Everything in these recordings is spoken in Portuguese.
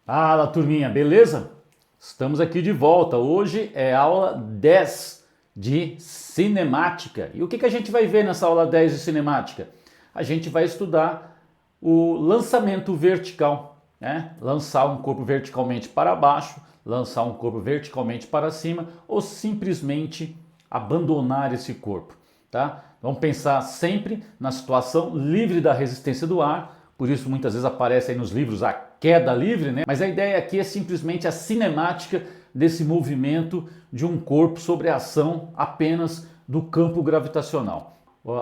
Fala, turminha, beleza? Estamos aqui de volta. Hoje é aula 10 de cinemática. E o que a gente vai ver nessa aula 10 de cinemática? A gente vai estudar o lançamento vertical, né? Lançar um corpo verticalmente para baixo, lançar um corpo verticalmente para cima ou simplesmente abandonar esse corpo, tá? Vamos pensar sempre na situação livre da resistência do ar. Por isso muitas vezes aparece aí nos livros a queda livre, né? Mas a ideia aqui é simplesmente a cinemática desse movimento de um corpo sobre a ação apenas do campo gravitacional.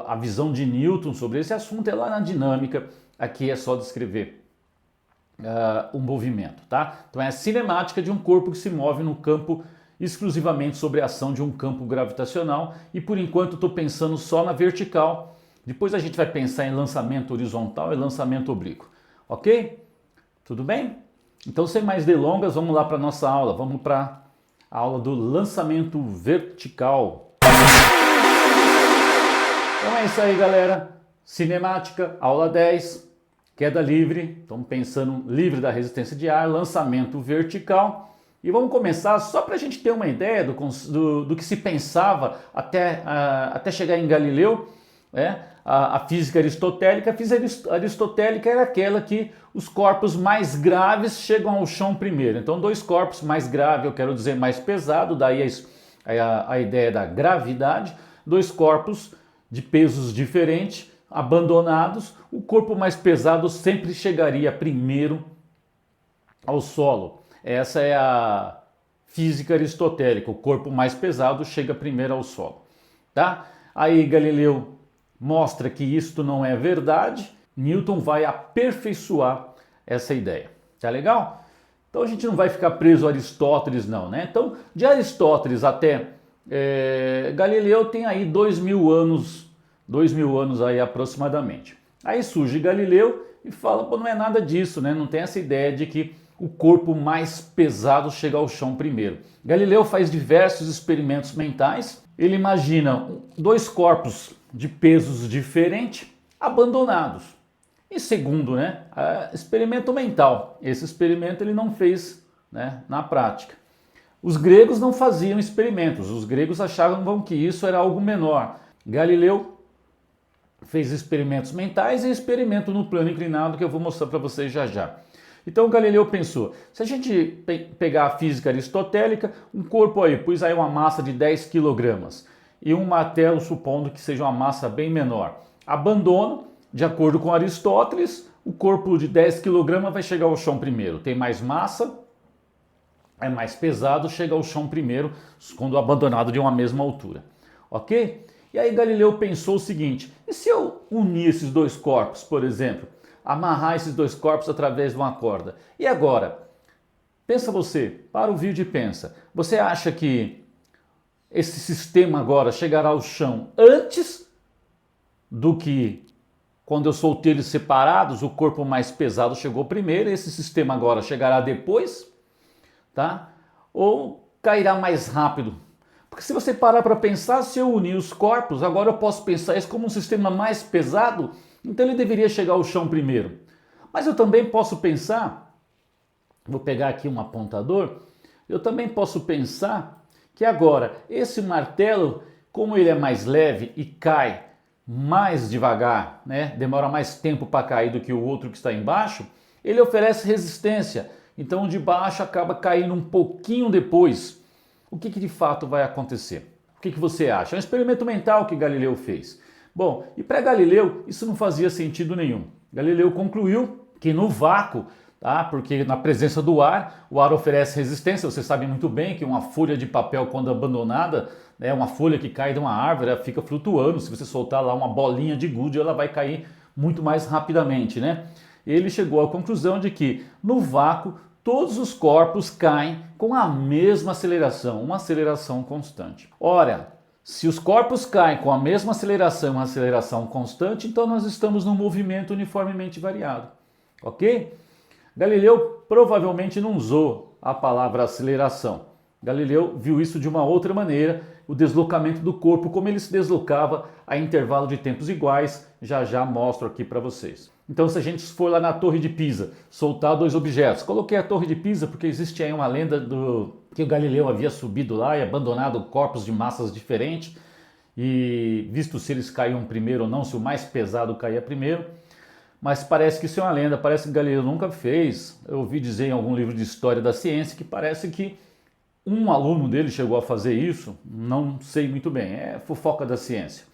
A visão de Newton sobre esse assunto é lá na dinâmica, aqui é só descrever o movimento, tá? Então é a cinemática de um corpo que se move no campo exclusivamente sobre a ação de um campo gravitacional e por enquanto estou pensando só na vertical. Depois a gente vai pensar em lançamento horizontal e lançamento oblíquo, ok? Tudo bem? Então, sem mais delongas, vamos lá para a nossa aula. Vamos para a aula do lançamento vertical. Então é isso aí, galera. Cinemática, aula 10, queda livre. Estamos pensando livre da resistência de ar, lançamento vertical. E vamos começar só para a gente ter uma ideia do que se pensava até chegar em Galileu, né? A física aristotélica. A física aristotélica era aquela que os corpos mais graves chegam ao chão primeiro. Então, dois corpos mais graves, eu quero dizer mais pesado, daí a ideia da gravidade. Dois corpos de pesos diferentes, abandonados, o corpo mais pesado sempre chegaria primeiro ao solo. Essa é a física aristotélica, o corpo mais pesado chega primeiro ao solo, tá? Aí Galileu mostra que isto não é verdade, Newton vai aperfeiçoar essa ideia, tá legal? Então a gente não vai ficar preso a Aristóteles não, né? Então de Aristóteles até Galileu tem aí 2000 anos aí aproximadamente. Aí surge Galileu e fala, pô, não é nada disso, né? Não tem essa ideia de que o corpo mais pesado chega ao chão primeiro. Galileu faz diversos experimentos mentais, ele imagina dois corpos de pesos diferentes, abandonados. E segundo, né, experimento mental. Esse experimento ele não fez, né, na prática. Os gregos não faziam experimentos, os gregos achavam que isso era algo menor. Galileu fez experimentos mentais e experimento no plano inclinado que eu vou mostrar para vocês já já. Então Galileu pensou, se a gente pegar a física aristotélica, um corpo aí, pus aí uma massa de 10 kg e um martelo, supondo que seja uma massa bem menor. Abandono, de acordo com Aristóteles, o corpo de 10 kg vai chegar ao chão primeiro. Tem mais massa, é mais pesado, chega ao chão primeiro, quando abandonado de uma mesma altura. Ok? E aí Galileu pensou o seguinte, e se eu unir esses dois corpos, por exemplo, amarrar esses dois corpos através de uma corda? E agora? Pensa você, para o vídeo e pensa. Você acha que esse sistema agora chegará ao chão antes do que quando eu soltei eles separados, o corpo mais pesado chegou primeiro, esse sistema agora chegará depois, tá? Ou cairá mais rápido? Porque se você parar para pensar, se eu unir os corpos, agora eu posso pensar isso como um sistema mais pesado, então ele deveria chegar ao chão primeiro. Mas eu também posso pensar, vou pegar aqui um apontador, eu também posso pensar que agora esse martelo, como ele é mais leve e cai mais devagar, né? Demora mais tempo para cair do que o outro que está embaixo, ele oferece resistência. Então o de baixo acaba caindo um pouquinho depois. O que de fato vai acontecer? O que você acha? É um experimento mental que Galileu fez. Bom, e para Galileu isso não fazia sentido nenhum. Galileu concluiu que no vácuo, tá? Porque na presença do ar, o ar oferece resistência. Você sabe muito bem que uma folha de papel, quando abandonada, né, uma folha que cai de uma árvore, ela fica flutuando. Se você soltar lá uma bolinha de gude, ela vai cair muito mais rapidamente, né? Ele chegou à conclusão de que no vácuo todos os corpos caem com a mesma aceleração, uma aceleração constante. Ora, se os corpos caem com a mesma aceleração, uma aceleração constante, então nós estamos num movimento uniformemente variado, ok? Galileu provavelmente não usou a palavra aceleração. Galileu viu isso de uma outra maneira, o deslocamento do corpo, como ele se deslocava a intervalo de tempos iguais, já já mostro aqui para vocês. Então, se a gente for lá na Torre de Pisa, soltar dois objetos, coloquei a Torre de Pisa porque existe aí uma lenda que o Galileu havia subido lá e abandonado corpos de massas diferentes, e visto se eles caíam primeiro ou não, se o mais pesado caía primeiro, mas parece que isso é uma lenda, parece que Galileu nunca fez. Eu ouvi dizer em algum livro de história da ciência que parece que um aluno dele chegou a fazer isso, não sei muito bem, é fofoca da ciência.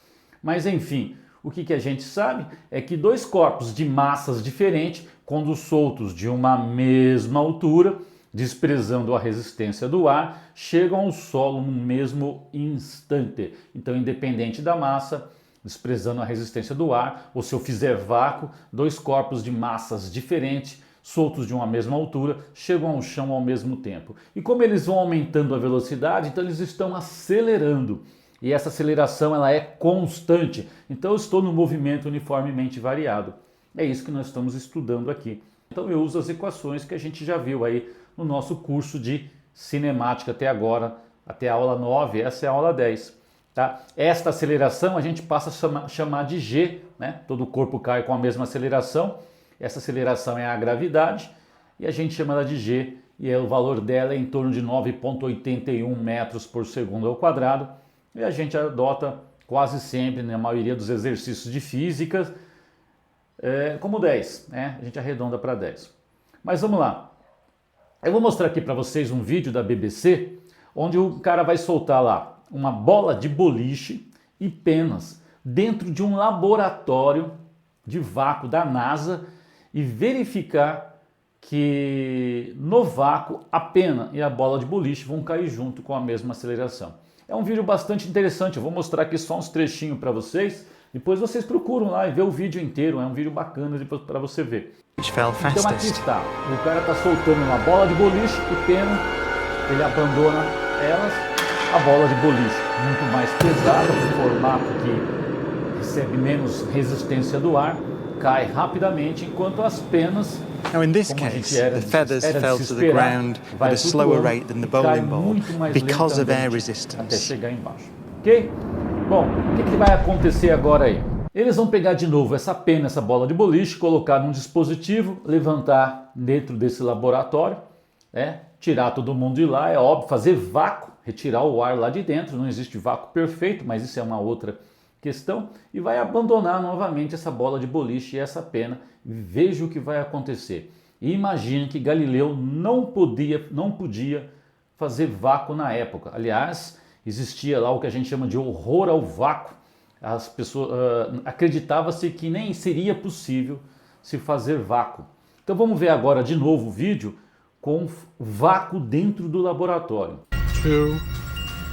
Mas enfim, o que a gente sabe é que dois corpos de massas diferentes, quando soltos de uma mesma altura, desprezando a resistência do ar, chegam ao solo no mesmo instante. Então, independente da massa, desprezando a resistência do ar, ou se eu fizer vácuo, dois corpos de massas diferentes, soltos de uma mesma altura, chegam ao chão ao mesmo tempo. E como eles vão aumentando a velocidade, então eles estão acelerando. E essa aceleração ela é constante. Então eu estou no movimento uniformemente variado. É isso que nós estamos estudando aqui. Então eu uso as equações que a gente já viu aí no nosso curso de cinemática até agora, até a aula 9, essa é a aula 10. Tá? Esta aceleração a gente passa a chamar de G, né? Todo o corpo cai com a mesma aceleração. Essa aceleração é a gravidade e a gente chama ela de G, e o valor dela é em torno de 9,81 metros por segundo ao quadrado. E a gente adota quase sempre, na maioria dos exercícios de física, como 10, né? A gente arredonda para 10. Mas vamos lá. Eu vou mostrar aqui para vocês um vídeo da BBC, onde o cara vai soltar lá uma bola de boliche e penas dentro de um laboratório de vácuo da NASA e verificar que no vácuo a pena e a bola de boliche vão cair junto com a mesma aceleração. É um vídeo bastante interessante, eu vou mostrar aqui só uns trechinhos para vocês, depois vocês procuram lá e vê o vídeo inteiro, é um vídeo bacana depois para você ver. Então aqui está, o cara está soltando uma bola de boliche e pena, ele abandona elas, a bola de boliche muito mais pesada, no formato que recebe menos resistência do ar, cai rapidamente, enquanto as penas, Now in this case, the feathers fell to the ground at a slower rate than the bowling ball because of air até resistance. chegar embaixo. Ok? Bom, o que vai acontecer agora aí? Eles vão pegar de novo essa pena, essa bola de boliche, colocar num dispositivo, levantar dentro desse laboratório, tirar todo mundo de lá, é óbvio, fazer vácuo, retirar o ar lá de dentro, não existe vácuo perfeito, mas isso é uma outra questão, e vai abandonar novamente essa bola de boliche e essa pena. Veja o que vai acontecer. E imagine que Galileu não podia fazer vácuo na época. Aliás, existia lá o que a gente chama de horror ao vácuo. As pessoas acreditava-se que nem seria possível se fazer vácuo. Então vamos ver agora de novo o vídeo com vácuo dentro do laboratório.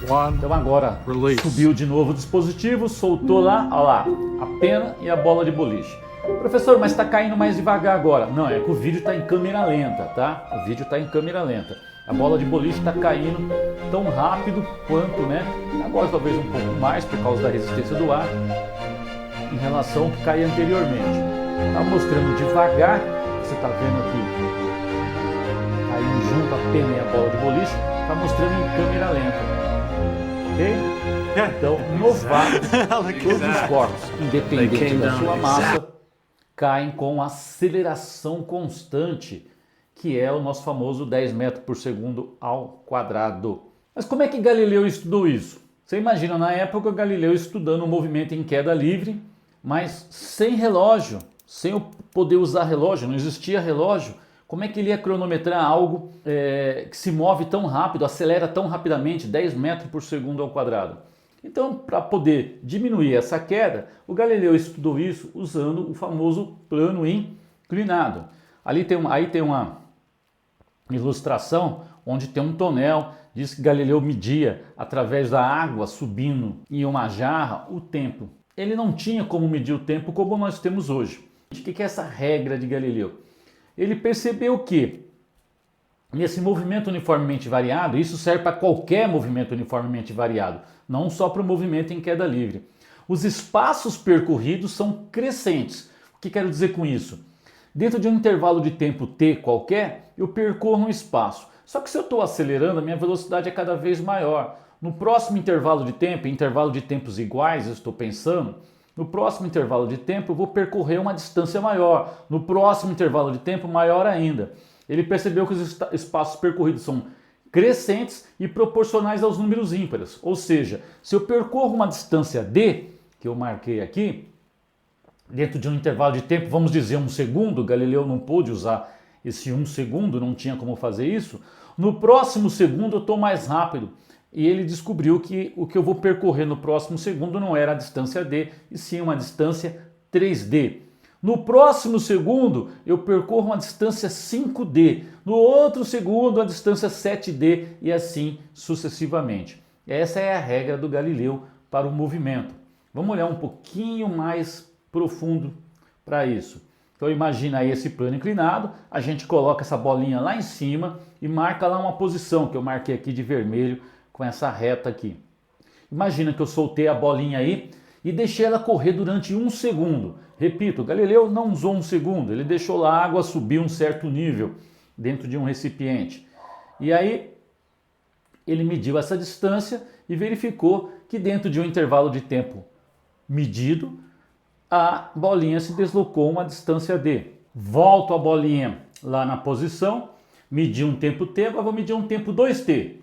Então agora subiu de novo o dispositivo, soltou lá, olha lá, a pena e a bola de boliche. Professor, mas está caindo mais devagar agora. Não, é que o vídeo está em câmera lenta, tá? O vídeo está em câmera lenta. A bola de boliche está caindo tão rápido quanto, né? Agora talvez um pouco mais por causa da resistência do ar em relação ao que caía anteriormente. Está mostrando devagar, você está vendo aqui, caindo junto a pena e a bola de boliche, está mostrando em câmera lenta. Ok? Então, no vácuo, todos os corpos, independente da sua massa, caem com aceleração constante, que é o nosso famoso 10 metros por segundo ao quadrado. Mas como é que Galileu estudou isso? Você imagina, na época, Galileu estudando o movimento em queda livre, mas sem relógio, sem poder usar relógio, não existia relógio. Como é que ele ia cronometrar algo que se move tão rápido, acelera tão rapidamente, 10 metros por segundo ao quadrado? Então, para poder diminuir essa queda, o Galileu estudou isso usando o famoso plano inclinado. Aí tem uma ilustração onde tem um tonel, diz que Galileu media através da água subindo em uma jarra o tempo. Ele não tinha como medir o tempo como nós temos hoje. O que é essa regra de Galileu? Ele percebeu que nesse movimento uniformemente variado, isso serve para qualquer movimento uniformemente variado, não só para o movimento em queda livre. Os espaços percorridos são crescentes. O que quero dizer com isso? Dentro de um intervalo de tempo t qualquer, eu percorro um espaço. Só que se eu estou acelerando, a minha velocidade é cada vez maior. No próximo intervalo de tempo, intervalo de tempos iguais, eu estou pensando, No próximo intervalo de tempo eu vou percorrer uma distância maior, no próximo intervalo de tempo maior ainda. Ele percebeu que os espaços percorridos são crescentes e proporcionais aos números ímpares. Ou seja, se eu percorro uma distância d, que eu marquei aqui, dentro de um intervalo de tempo, vamos dizer 1 segundo, Galileu não pôde usar esse 1 segundo, não tinha como fazer isso, no próximo segundo eu estou mais rápido. E ele descobriu que o que eu vou percorrer no próximo segundo não era a distância d, e sim uma distância 3d. No próximo segundo eu percorro uma distância 5d, no outro segundo a distância 7d e assim sucessivamente. Essa é a regra do Galileu para o movimento. Vamos olhar um pouquinho mais profundo para isso. Então imagina aí esse plano inclinado, a gente coloca essa bolinha lá em cima e marca lá uma posição que eu marquei aqui de vermelho com essa reta aqui. Imagina que eu soltei a bolinha aí e deixei ela correr durante 1 segundo. Repito, Galileu não usou 1 segundo, ele deixou lá a água subir um certo nível dentro de um recipiente. E aí ele mediu essa distância e verificou que dentro de um intervalo de tempo medido, a bolinha se deslocou uma distância d. Volto a bolinha lá na posição, medi um tempo t, agora vou medir um tempo 2t.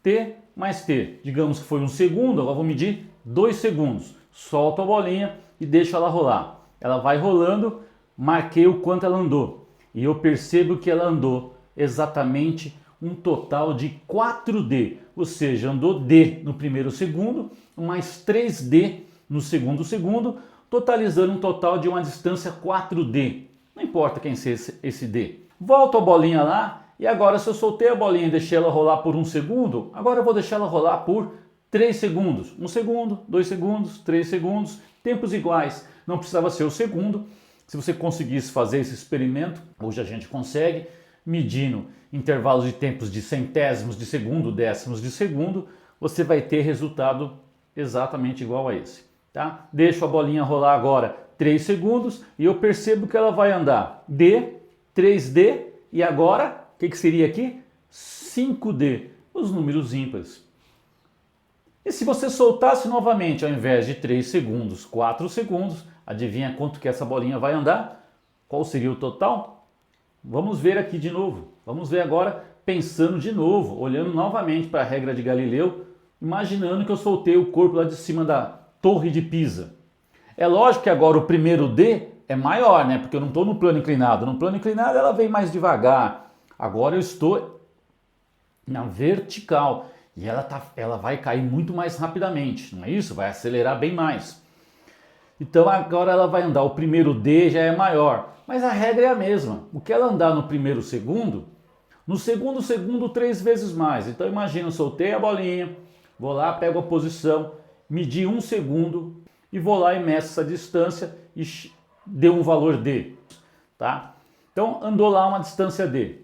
T mais t, digamos que foi 1 segundo, agora vou medir 2 segundos. Solto a bolinha e deixo ela rolar. Ela vai rolando, marquei o quanto ela andou. E eu percebo que ela andou exatamente um total de 4d. Ou seja, andou d no primeiro segundo, mais 3d no segundo segundo, totalizando um total de uma distância 4d. Não importa quem seja esse d. Volto a bolinha lá e agora se eu soltei a bolinha e deixei ela rolar por 1 segundo, agora eu vou deixar ela rolar por 3 segundos. 1 segundo, 2 segundos, 3 segundos, tempos iguais. Não precisava ser o segundo. Se você conseguisse fazer esse experimento, hoje a gente consegue, medindo intervalos de tempos de centésimos de segundo, décimos de segundo, você vai ter resultado exatamente igual a esse. Tá? Deixo a bolinha rolar agora 3 segundos e eu percebo que ela vai andar d, 3d e agora, o que seria aqui? 5d, os números ímpares. E se você soltasse novamente, ao invés de 3 segundos, 4 segundos, adivinha quanto que essa bolinha vai andar? Qual seria o total? Vamos ver aqui de novo. Vamos ver agora pensando de novo, olhando novamente para a regra de Galileu, imaginando que eu soltei o corpo lá de cima da Torre de Pisa. É lógico que agora o primeiro D é maior, né? Porque eu não estou no plano inclinado. No plano inclinado ela vem mais devagar. Agora eu estou na vertical e ela vai cair muito mais rapidamente, não é isso? Vai acelerar bem mais. Então agora ela vai andar, o primeiro D já é maior, mas a regra é a mesma. O que ela andar no primeiro segundo, no segundo segundo 3 vezes mais. Então imagina, eu soltei a bolinha, vou lá, pego a posição, medi 1 segundo e vou lá e meço essa distância e deu um valor D, tá? Então andou lá uma distância D.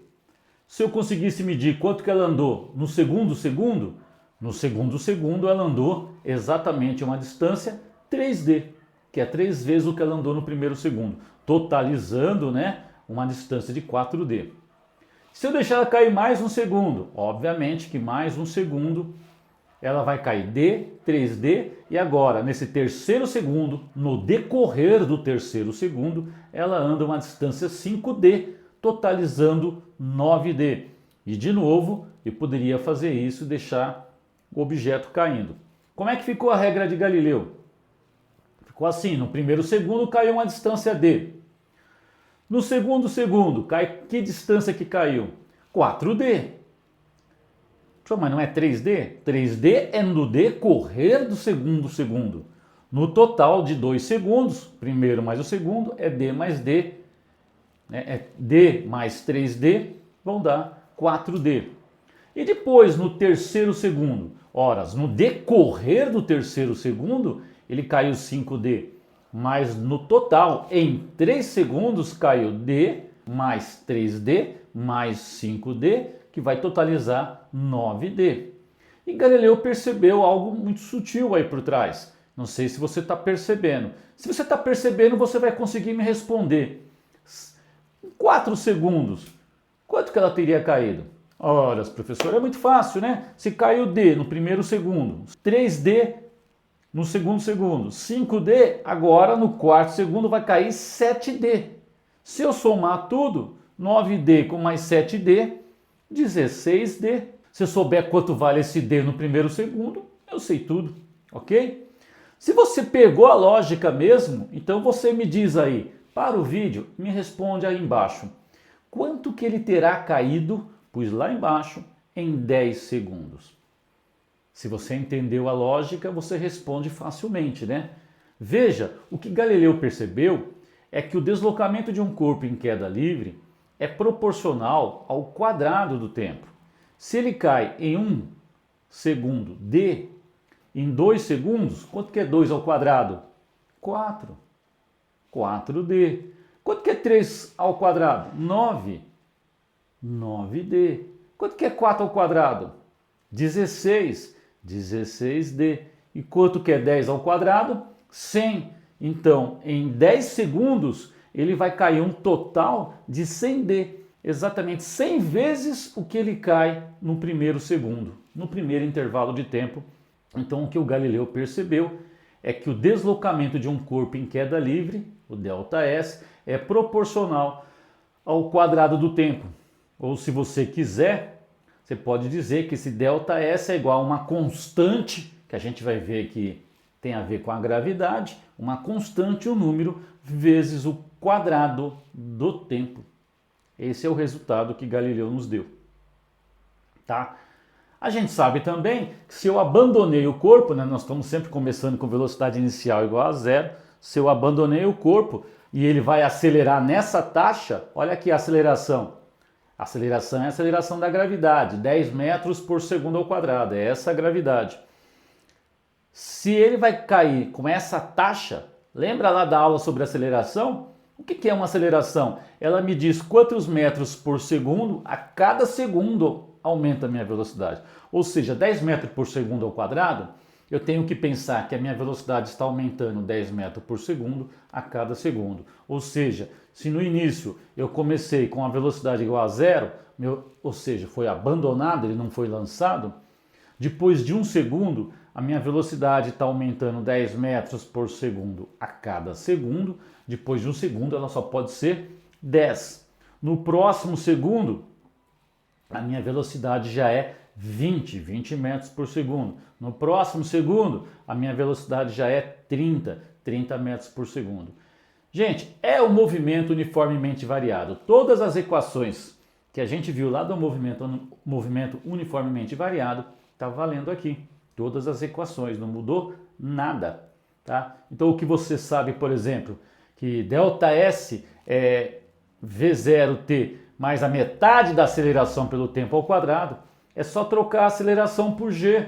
Se eu conseguisse medir quanto que ela andou no segundo segundo, no segundo segundo ela andou exatamente uma distância 3D, que é 3 vezes o que ela andou no primeiro segundo, totalizando, né, uma distância de 4D. Se eu deixar ela cair mais 1 segundo, obviamente que mais 1 segundo ela vai cair D, 3D, e agora, nesse terceiro segundo, no decorrer do terceiro segundo, ela anda uma distância 5D, totalizando 9D. E de novo, eu poderia fazer isso e deixar o objeto caindo. Como é que ficou a regra de Galileu? Ficou assim, no primeiro segundo caiu uma distância D. No segundo segundo, que distância que caiu? 4D. Mas não é 3D? 3D é no decorrer do segundo segundo. No total de 2 segundos, primeiro mais o segundo, é D mais D. É D mais 3D, vão dar 4D. E depois, no terceiro segundo, no decorrer do terceiro segundo, ele caiu 5D. Mas no total, em 3 segundos, caiu D mais 3D mais 5D, que vai totalizar 9D. E Galileu percebeu algo muito sutil aí por trás. Não sei se você está percebendo. Se você está percebendo, você vai conseguir me responder. Em 4 segundos, quanto que ela teria caído? Ora, professor, é muito fácil, né? Se caiu D no primeiro segundo, 3D no segundo segundo. 5D, agora no quarto segundo vai cair 7D. Se eu somar tudo, 9D com mais 7D, 16D. Se eu souber quanto vale esse D no primeiro segundo, eu sei tudo, ok? Se você pegou a lógica mesmo, então você me diz aí, para o vídeo, me responde aí embaixo. Quanto que ele terá caído, pus lá embaixo, em 10 segundos? Se você entendeu a lógica, você responde facilmente, né? Veja, o que Galileu percebeu é que o deslocamento de um corpo em queda livre é proporcional ao quadrado do tempo. Se ele cai em 1 segundo d, em 2 segundos, quanto que é 2 ao quadrado? 4. 4d. Quanto que é 3 ao quadrado? 9. 9d. Quanto que é 4 ao quadrado? 16. 16d. E quanto que é 10 ao quadrado? 100. Então, em 10 segundos, ele vai cair um total de 100d. Exatamente 100 vezes o que ele cai no primeiro segundo, no primeiro intervalo de tempo. Então, o que o Galileu percebeu é que o deslocamento de um corpo em queda livre, o ΔS, é proporcional ao quadrado do tempo. Ou, se você quiser, você pode dizer que esse ΔS é igual a uma constante, que a gente vai ver que tem a ver com a gravidade, uma constante, um número, vezes o quadrado do tempo. Esse é o resultado que Galileu nos deu. Tá? A gente sabe também que se eu abandonei o corpo, né, nós estamos sempre começando com velocidade inicial igual a zero, se eu abandonei o corpo e ele vai acelerar nessa taxa, olha aqui a aceleração. A aceleração é a aceleração da gravidade, 10 metros por segundo ao quadrado, é essa a gravidade. Se ele vai cair com essa taxa, lembra lá da aula sobre aceleração? O que é uma aceleração? Ela me diz quantos metros por segundo a cada segundo aumenta a minha velocidade. Ou seja, 10 metros por segundo ao quadrado, eu tenho que pensar que a minha velocidade está aumentando 10 metros por segundo a cada segundo. Ou seja, se no início eu comecei com a velocidade igual a zero, ou seja, foi abandonado, ele não foi lançado, depois de um segundo, a minha velocidade está aumentando 10 metros por segundo a cada segundo. Depois de um segundo, ela só pode ser 10. No próximo segundo, a minha velocidade já é 20 metros por segundo. No próximo segundo, a minha velocidade já é 30 metros por segundo. Gente, é o movimento uniformemente variado. Todas as equações que a gente viu lá do movimento uniformemente variado, está valendo aqui. Todas as equações, não mudou nada. Tá? Então o que você sabe, por exemplo, que ΔS é V0t mais a metade da aceleração pelo tempo ao quadrado, é só trocar a aceleração por g,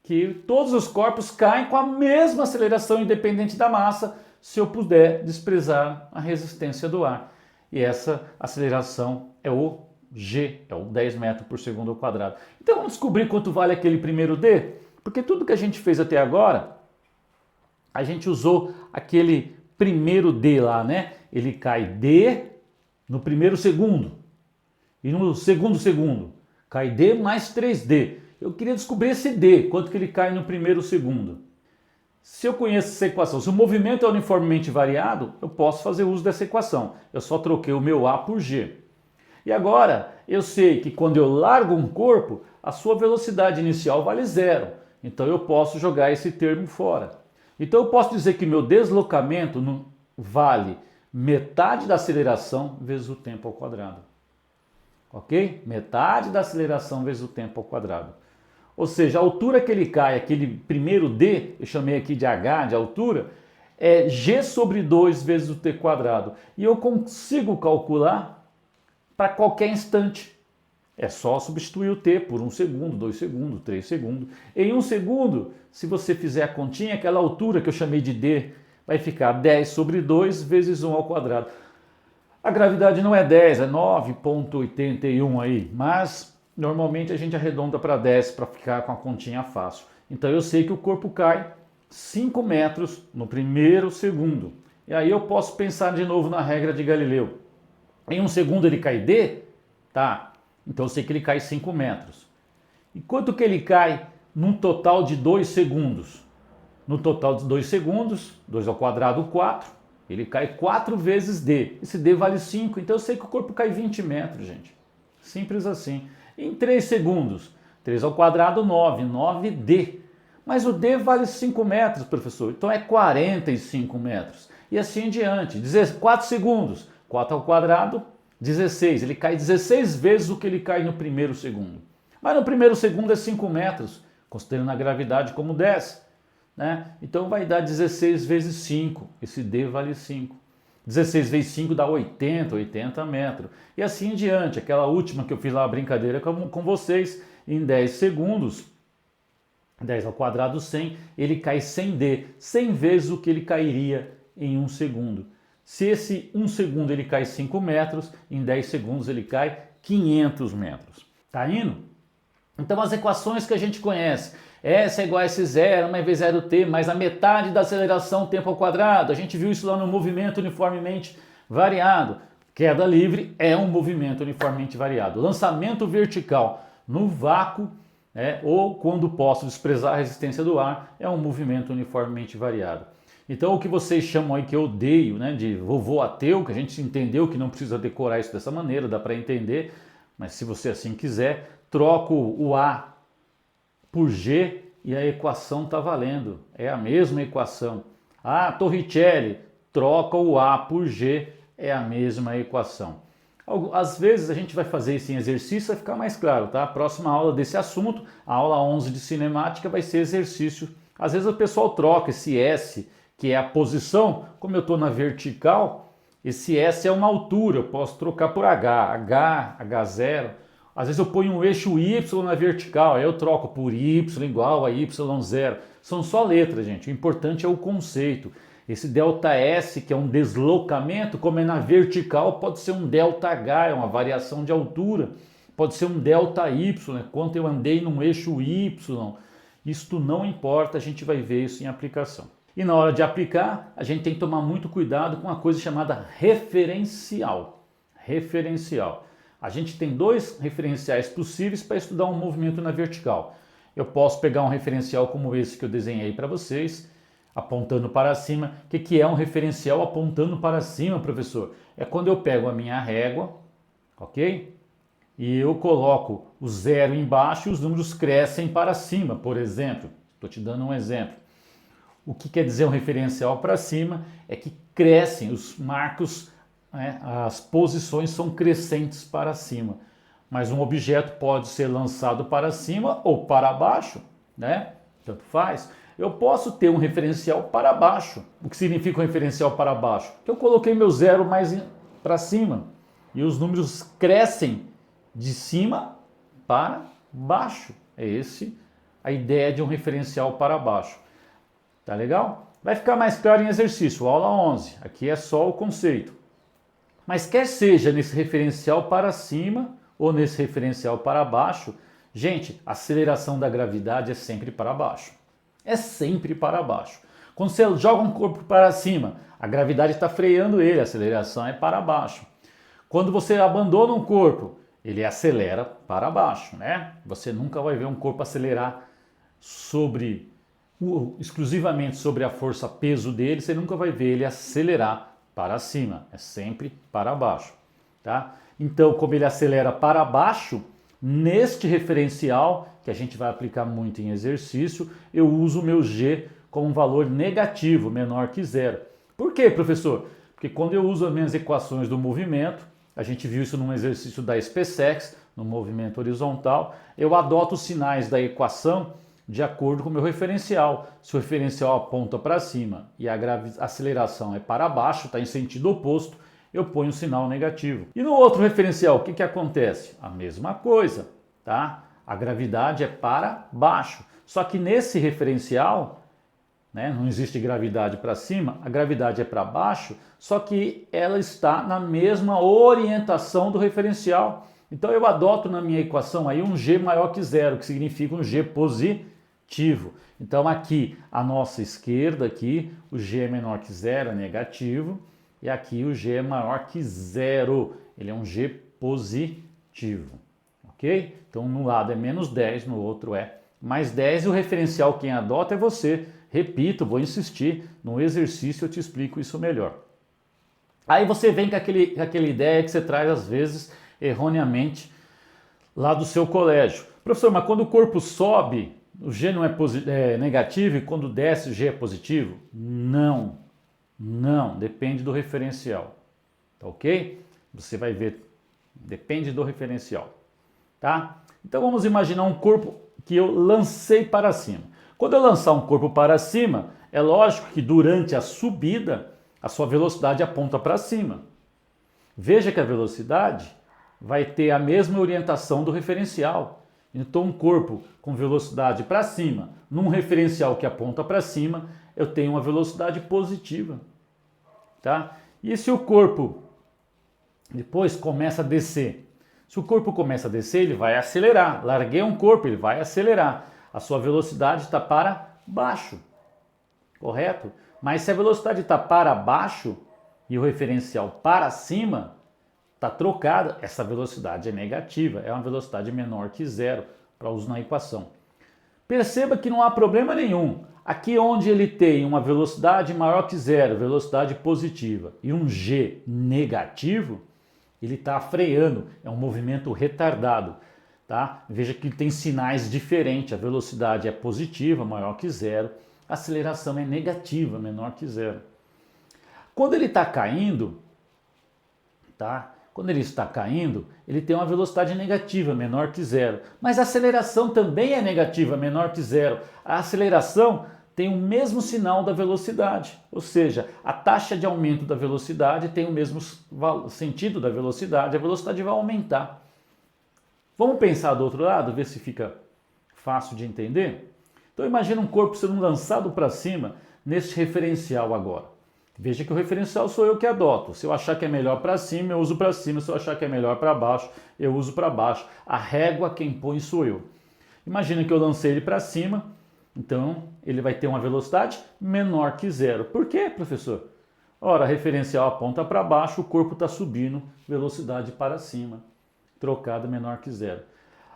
que todos os corpos caem com a mesma aceleração independente da massa, se eu puder desprezar a resistência do ar. E essa aceleração é o g, é o 10 metros por segundo ao quadrado. Então vamos descobrir quanto vale aquele primeiro d? Porque tudo que a gente fez até agora, a gente usou aquele primeiro d lá, né? Ele cai d no primeiro segundo. E no segundo segundo, cai d mais 3d. Eu queria descobrir esse d, quanto que ele cai no primeiro segundo. Se eu conheço essa equação, se o movimento é uniformemente variado, eu posso fazer uso dessa equação. Eu só troquei o meu a por g. E agora, eu sei que quando eu largo um corpo, a sua velocidade inicial vale zero. Então eu posso jogar esse termo fora. Então eu posso dizer que meu deslocamento vale metade da aceleração vezes o tempo ao quadrado. Ok? Metade da aceleração vezes o tempo ao quadrado. Ou seja, a altura que ele cai, aquele primeiro d, eu chamei aqui de h, de altura, é g sobre 2 vezes o t quadrado. E eu consigo calcular para qualquer instante. É só substituir o t por 1 segundo, 2 segundos, 3 segundos. Em 1 segundo, se você fizer a continha, aquela altura que eu chamei de d vai ficar 10 sobre 2 vezes 1 ao quadrado. A gravidade não é 10, é 9,81 aí, mas normalmente a gente arredonda para 10 para ficar com a continha fácil. Então eu sei que o corpo cai 5 metros no primeiro segundo. E aí eu posso pensar de novo na regra de Galileu. Em 1 segundo ele cai d, tá? Então eu sei que ele cai 5 metros. E quanto que ele cai num total de 2 segundos? No total de 2 segundos, 2 ao quadrado, 4. Ele cai 4 vezes D. Esse D vale 5, então eu sei que o corpo cai 20 metros, gente. Simples assim. Em 3 segundos, 3 ao quadrado, 9. 9D. Mas o D vale 5 metros, professor. Então é 45 metros. E assim em diante. 4 segundos, 4 ao quadrado, 16. Ele cai 16 vezes o que ele cai no primeiro segundo. Mas no primeiro segundo é 5 metros, considerando a gravidade como 10. Né? Então vai dar 16 vezes 5, esse D vale 5. 16 vezes 5 dá 80 metros. E assim em diante, aquela última que eu fiz lá a brincadeira com vocês, em 10 segundos, 10 ao quadrado 100, ele cai 100D, 100 vezes o que ele cairia em 1 segundo. Se esse 1 segundo ele cai 5 metros, em 10 segundos ele cai 500 metros. Tá indo? Então as equações que a gente conhece, S é igual a S0, 1 vezes 0t, mais a metade da aceleração tempo ao quadrado. A gente viu isso lá no movimento uniformemente variado. Queda livre é um movimento uniformemente variado. Lançamento vertical no vácuo, ou quando posso desprezar a resistência do ar, é um movimento uniformemente variado. Então o que vocês chamam aí, que eu odeio, de vovô ateu, que a gente entendeu que não precisa decorar isso dessa maneira, dá para entender, mas se você assim quiser, troco o A por G e a equação está valendo. É a mesma equação. Ah, Torricelli, troca o A por G, é a mesma equação. Às vezes a gente vai fazer isso em exercício, vai ficar mais claro, tá? A próxima aula desse assunto, a aula 11 de cinemática, vai ser exercício. Às vezes o pessoal troca esse S, que é a posição, como eu estou na vertical, esse S é uma altura, eu posso trocar por H, H0. Às vezes eu ponho um eixo Y na vertical, aí eu troco por Y igual a Y0. São só letras, gente. O importante é o conceito. Esse ΔS, que é um deslocamento, como é na vertical, pode ser um ΔH, é uma variação de altura. Pode ser um ΔY, quanto eu andei num eixo Y. Isto não importa, a gente vai ver isso em aplicação. E na hora de aplicar, a gente tem que tomar muito cuidado com uma coisa chamada referencial. Referencial. A gente tem 2 referenciais possíveis para estudar um movimento na vertical. Eu posso pegar um referencial como esse que eu desenhei para vocês, apontando para cima. O que é um referencial apontando para cima, professor? É quando eu pego a minha régua, ok? E eu coloco o 0 embaixo e os números crescem para cima, por exemplo. Estou te dando um exemplo. O que quer dizer um referencial para cima? É que crescem os marcos, as posições são crescentes para cima. Mas um objeto pode ser lançado para cima ou para baixo, tanto faz. Eu posso ter um referencial para baixo. O que significa um referencial para baixo? Que eu coloquei meu 0 mais para cima e os números crescem de cima para baixo. É esse a ideia de um referencial para baixo. Tá legal? Vai ficar mais claro em exercício, aula 11. Aqui é só o conceito. Mas quer seja nesse referencial para cima ou nesse referencial para baixo, gente, a aceleração da gravidade é sempre para baixo. É sempre para baixo. Quando você joga um corpo para cima, a gravidade está freando ele, a aceleração é para baixo. Quando você abandona um corpo, ele acelera para baixo, Você nunca vai ver um corpo acelerar exclusivamente sobre a força peso dele, você nunca vai ver ele acelerar para cima, é sempre para baixo, tá? Então, como ele acelera para baixo, neste referencial, que a gente vai aplicar muito em exercício, eu uso o meu G como um valor negativo, menor que 0. Por quê, professor? Porque quando eu uso as minhas equações do movimento, a gente viu isso num exercício da SpaceX, no movimento horizontal, eu adoto os sinais da equação de acordo com o meu referencial. Se o referencial aponta para cima e a aceleração é para baixo, está em sentido oposto, eu ponho o sinal negativo. E no outro referencial, o que acontece? A mesma coisa, tá? A gravidade é para baixo. Só que nesse referencial, não existe gravidade para cima, a gravidade é para baixo, só que ela está na mesma orientação do referencial. Então eu adoto na minha equação aí um G maior que 0, que significa um G positivo. Então aqui, a nossa esquerda, aqui, o G é menor que 0, é negativo, e aqui o G é maior que 0, ele é um G positivo, ok? Então no lado é menos 10, no outro é mais 10 e o referencial quem adota é você. Repito, vou insistir, no exercício eu te explico isso melhor. Aí você vem com aquela ideia que você traz às vezes erroneamente lá do seu colégio. Professor, mas quando o corpo sobe, o G não é negativo e quando desce o G é positivo? Não, depende do referencial, tá ok? Você vai ver, depende do referencial, tá? Então vamos imaginar um corpo que eu lancei para cima. Quando eu lançar um corpo para cima, é lógico que durante a subida, a sua velocidade aponta para cima. Veja que a velocidade vai ter a mesma orientação do referencial. Então, um corpo com velocidade para cima, num referencial que aponta para cima, eu tenho uma velocidade positiva. Tá? E se o corpo depois começa a descer? Se o corpo começa a descer, ele vai acelerar. Larguei um corpo, ele vai acelerar. A sua velocidade está para baixo. Correto? Mas se a velocidade está para baixo e o referencial para cima, está trocada, essa velocidade é negativa, é uma velocidade menor que zero para uso na equação. Perceba que não há problema nenhum. Aqui onde ele tem uma velocidade maior que zero, velocidade positiva, e um G negativo, ele está freando, é um movimento retardado. Tá? Veja que tem sinais diferentes, a velocidade é positiva, maior que zero, a aceleração é negativa, menor que zero. Quando ele está caindo, tá? Quando ele está caindo, ele tem uma velocidade negativa, menor que zero. Mas a aceleração também é negativa, menor que zero. A aceleração tem o mesmo sinal da velocidade, ou seja, a taxa de aumento da velocidade tem o mesmo sentido da velocidade, a velocidade vai aumentar. Vamos pensar do outro lado, ver se fica fácil de entender? Então imagina um corpo sendo lançado para cima nesse referencial agora. Veja que o referencial sou eu que adoto. Se eu achar que é melhor para cima, eu uso para cima. Se eu achar que é melhor para baixo, eu uso para baixo. A régua quem põe sou eu. Imagina que eu lancei ele para cima, então ele vai ter uma velocidade menor que zero. Por quê, professor? Ora, a referencial aponta para baixo, o corpo está subindo, velocidade para cima, trocada menor que zero.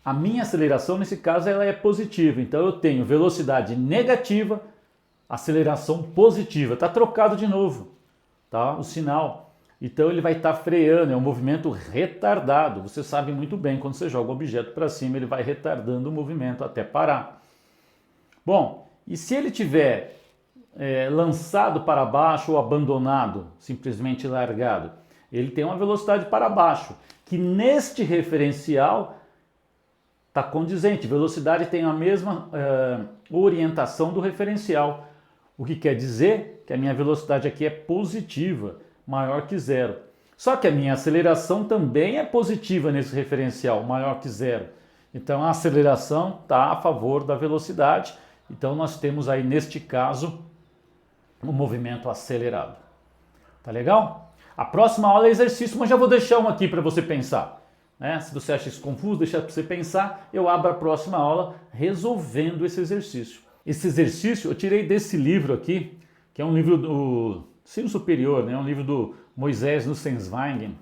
A minha aceleração, nesse caso, ela é positiva. Então eu tenho velocidade negativa, aceleração positiva. Está trocado de novo, tá? O sinal. Então ele vai estar freando, é um movimento retardado. Você sabe muito bem, quando você joga o objeto para cima, ele vai retardando o movimento até parar. Bom, e se ele tiver lançado para baixo ou abandonado, simplesmente largado, ele tem uma velocidade para baixo, que neste referencial está condizente. Velocidade tem a mesma orientação do referencial. O que quer dizer que a minha velocidade aqui é positiva, maior que zero. Só que a minha aceleração também é positiva nesse referencial, maior que zero. Então a aceleração está a favor da velocidade. Então nós temos aí, neste caso, um movimento acelerado. Tá legal? A próxima aula é exercício, mas já vou deixar um aqui para você pensar. Né? Se você acha isso confuso, deixa para você pensar, eu abro a próxima aula resolvendo esse exercício. Esse exercício eu tirei desse livro aqui, que é um livro do ensino superior, né? Um livro do Moisés Nussensweingen.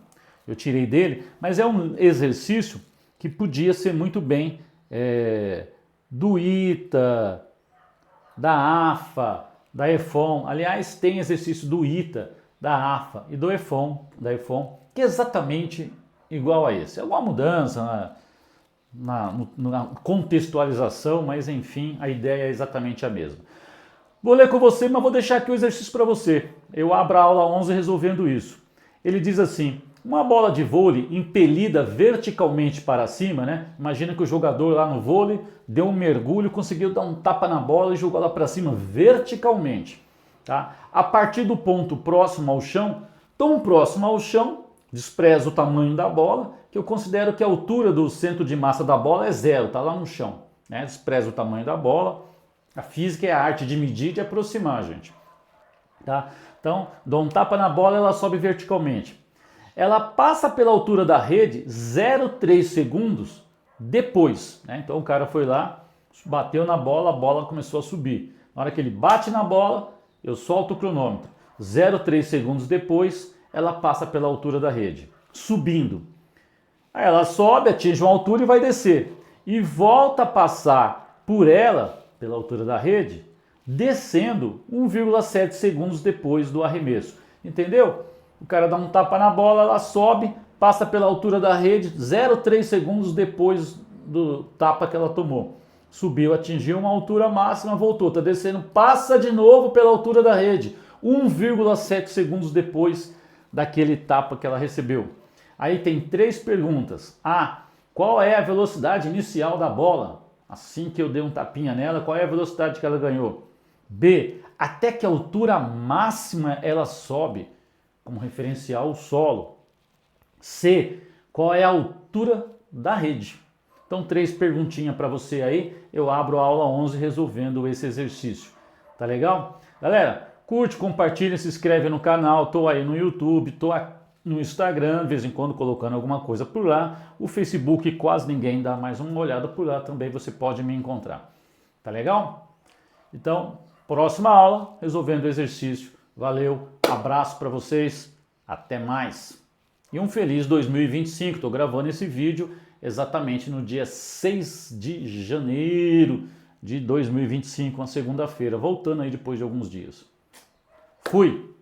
Eu tirei dele, mas é um exercício que podia ser muito bem do ITA, da AFA, da EFON. Aliás, tem exercício do ITA, da AFA e do EFON, da EFON, que é exatamente igual a esse. É alguma mudança na contextualização, mas enfim, a ideia é exatamente a mesma. Vou ler com você, mas vou deixar aqui o exercício para você. Eu abro a aula 11 resolvendo isso. Ele diz assim: uma bola de vôlei impelida verticalmente para cima, né? Imagina que o jogador lá no vôlei deu um mergulho, conseguiu dar um tapa na bola e jogou ela para cima verticalmente. Tá? A partir do ponto próximo ao chão, tão próximo ao chão, desprezo o tamanho da bola, que eu considero que a altura do centro de massa da bola é zero, está lá no chão. Né? Desprezo o tamanho da bola. A física é a arte de medir e de aproximar, gente. Tá? Então, dou um tapa na bola, ela sobe verticalmente. Ela passa pela altura da rede 0,3 segundos depois. Né? Então o cara foi lá, bateu na bola, a bola começou a subir. Na hora que ele bate na bola, eu solto o cronômetro. 0,3 segundos depois, ela passa pela altura da rede, subindo. Aí ela sobe, atinge uma altura e vai descer. E volta a passar por ela, pela altura da rede, descendo 1,7 segundos depois do arremesso. Entendeu? O cara dá um tapa na bola, ela sobe, passa pela altura da rede, 0,3 segundos depois do tapa que ela tomou. Subiu, atingiu uma altura máxima, voltou, está descendo, passa de novo pela altura da rede, 1,7 segundos depois daquele tapa que ela recebeu. Aí tem 3 perguntas. A. Qual é a velocidade inicial da bola? Assim que eu dei um tapinha nela, qual é a velocidade que ela ganhou? B. Até que altura máxima ela sobe? Como referencial o solo. C. Qual é a altura da rede? Então 3 perguntinhas para você aí, eu abro a aula 11 resolvendo esse exercício. Tá legal? Galera, curte, compartilha, se inscreve no canal, tô aí no YouTube, tô no Instagram, de vez em quando colocando alguma coisa por lá. O Facebook quase ninguém dá mais uma olhada por lá, também você pode me encontrar. Tá legal? Então, próxima aula, resolvendo o exercício. Valeu, abraço para vocês, até mais. E um feliz 2025, estou gravando esse vídeo exatamente no dia 6 de janeiro de 2025, uma segunda-feira, voltando aí depois de alguns dias. Fui!